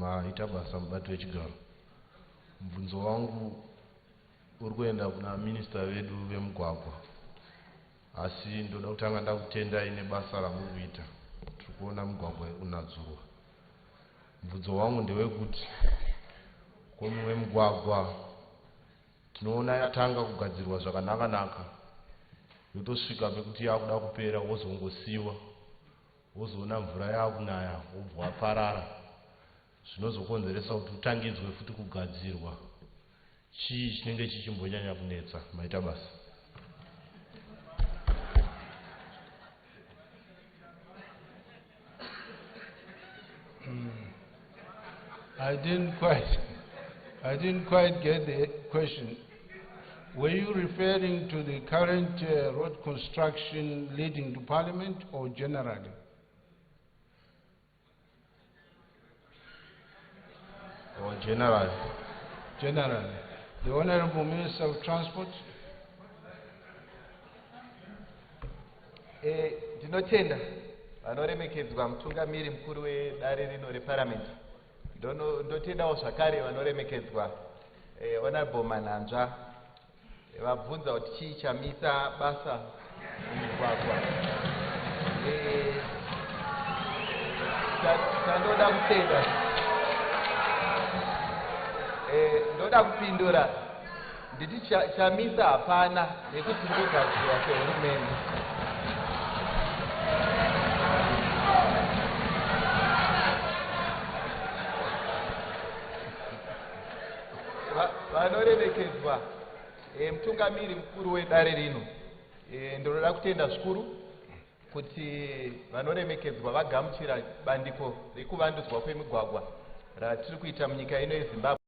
maita basa mubato wechigaro. Mubvunzo wangu uri kuenda kuna minista vedu vemugwagwa, asi ndoda kutanga ndakutendai nebasa ramuri kuita. Tiri kuona mugwagwa unadzurwa. Mubvunzo wangu ndewekuti komumwe mugwagwa tinoona yatanga kugadzirwa zvakanaka yotosvika pekuti yakuda kupera wozongosiiwa, wozoona mvura yakunaya wobva waparara, zvinozokonzeresa kuti utangidzwe futi kugadzirwa. Chii chinenge chichimbonyanya kunetsa maita basa? I didn't quite get the question. Were you referring to the current road construction leading to Parliament or generally? Or generally? Generally. The Honorable Minister of Transport. Ndinotenda vanoremekedzwa mutungamiri mukuru wedare rino reParliament. Ndotendawo zvakare vanoremekedzwa Honorable Manhanzva vabvunza kuti chii chamisa basa mumugwagwa. Ndoda kutenda, ndoda kupindura nditi chamisa hapana, nekuti ndogadzirwa kwehurumende. Vanoremekedzwa mutungamiri mukuru wedare rino, ndinoda kutenda zvikuru kuti vanoremekedzwa vagamuchira bandiko rekuvandudzwa kwemigwagwa ratiri kuita munyika ino yeZimbabwe.